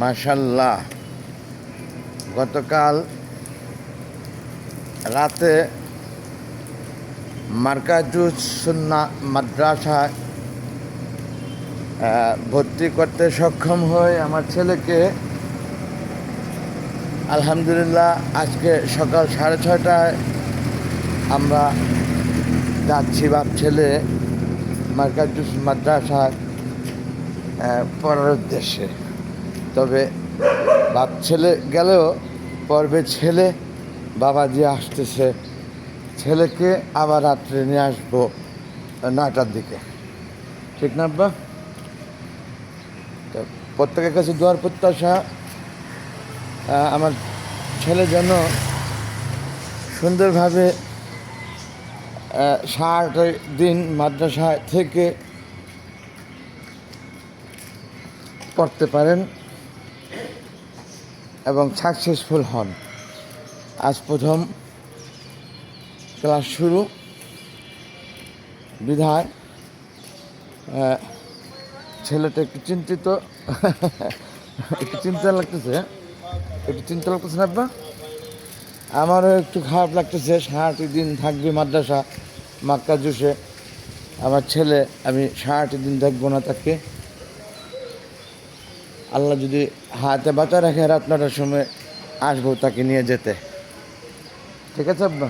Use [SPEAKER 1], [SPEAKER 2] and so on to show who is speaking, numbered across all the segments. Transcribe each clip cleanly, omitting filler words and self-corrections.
[SPEAKER 1] মাশাল্লাহ, গতকাল রাতে মার্কাজুস সুন্নাহ মাদ্রাসায় ভর্তি করতে সক্ষম হই আমার ছেলেকে। আলহামদুলিল্লাহ, আজকে সকাল 6:30টায় আমরা যাচ্ছি বাপ ছেলে মার্কাজুস মাদ্রাসায় পড়ার উদ্দেশ্যে। তবে বাপ ছেলে গেলেও পর্বে ছেলে বাবাজি আসতেছে, ছেলেকে আবার রাত্রে নিয়ে আসবো 9টার দিকে, ঠিক না আব্বা? তো প্রত্যেকের কাছে দোয়ার প্রত্যাশা, আমার ছেলে যেন সুন্দরভাবে 7 দিন মাদ্রাসায় থেকে পড়তে পারেন এবং সাকসেসফুল হন। আজ প্রথম ক্লাস শুরু বিধায় ছেলেটা একটু চিন্তিত, একটু চিন্তা লাগতেছে না আব্বা? আমারও একটু খারাপ লাগতেছে। 7 দিন থাকবে মাদ্রাসা মার্কাজুসে আমার ছেলে, আমি 7 দিন দেখবো না তাকে। আল্লাহ যদি হাতে বাঁচা রাখে রাত 9টার সময় আসবো তাকে নিয়ে যেতে, ঠিক আছে আব্বা?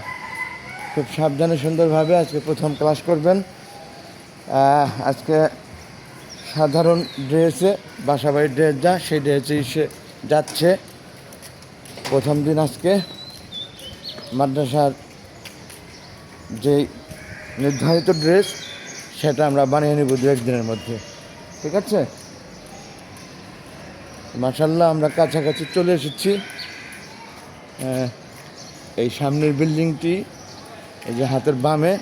[SPEAKER 1] খুব সাবধানে সুন্দরভাবে আজকে প্রথম ক্লাস করবেন। আজকে সাধারণ ড্রেসে, বাসাবাড়ির ড্রেস যা সেই ড্রেসেই সে যাচ্ছে। প্রথম দিন আজকে মাদ্রাসার যেই নির্ধারিত ড্রেস সেটা আমরা বানিয়ে নেব 2-1 দিনের মধ্যে, ঠিক আছে? মাশাআল্লাহ, আমরা কাছাকাছি চলে এসেছি। এই সামনের বিল্ডিংটি, এই যে হাতের বামে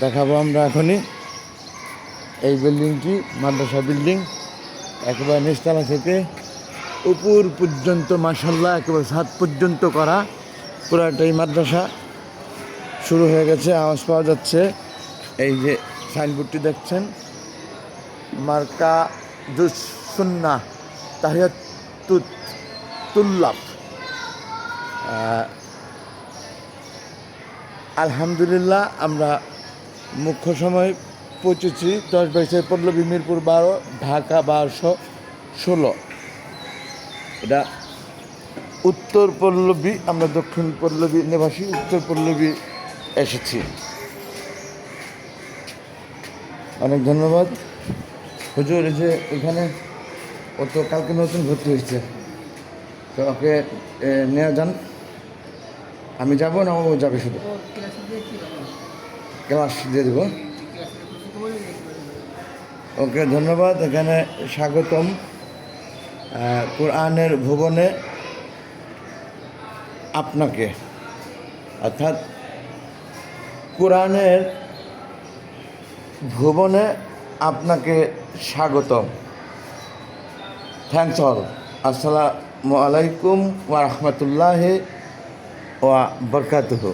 [SPEAKER 1] দেখাবো আমরা এখনই, এই বিল্ডিংটি মাদ্রাসা বিল্ডিং। একেবারে নিচতলা থেকে উপর পর্যন্ত মাশাআল্লাহ একেবারে ছাদ পর্যন্ত করা পুরাটাই মাদ্রাসা। শুরু হয়ে গেছে, আওয়াজ পাওয়া যাচ্ছে। এই যে সাইনবোর্ডটি দেখছেন, মার্কাজুস সুন্নাহ তাহিয়াতুত তুল্লাব। আলহামদুলিল্লাহ, আমরা মুখ্য সময় পৌঁছেছি 10-22 পল্লবী, মিরপুর 12, ঢাকা 1216। এটা উত্তর পল্লবী, আমরা দক্ষিণ পল্লবী নিবাসী, উত্তর পল্লবী এসেছি। অনেক ধন্যবাদ হুজুর। এই যে এখানে ও তো কালকে নতুন ভর্তি হয়েছে, তো ওকে নিয়ে যান। আমি যাবো না ও যাবে? শুধু ক্লাস দিয়ে দেবো। ওকে ধন্যবাদ। এখানে স্বাগতম কোরআনের ভুবনে আপনাকে, অর্থাৎ কোরআনের ভুবনে আপনাকে স্বাগতম। Thanks all. আসসালামু আলাইকুম ওয়া রাহমাতুল্লাহি ওয়া বারাকাতুহু।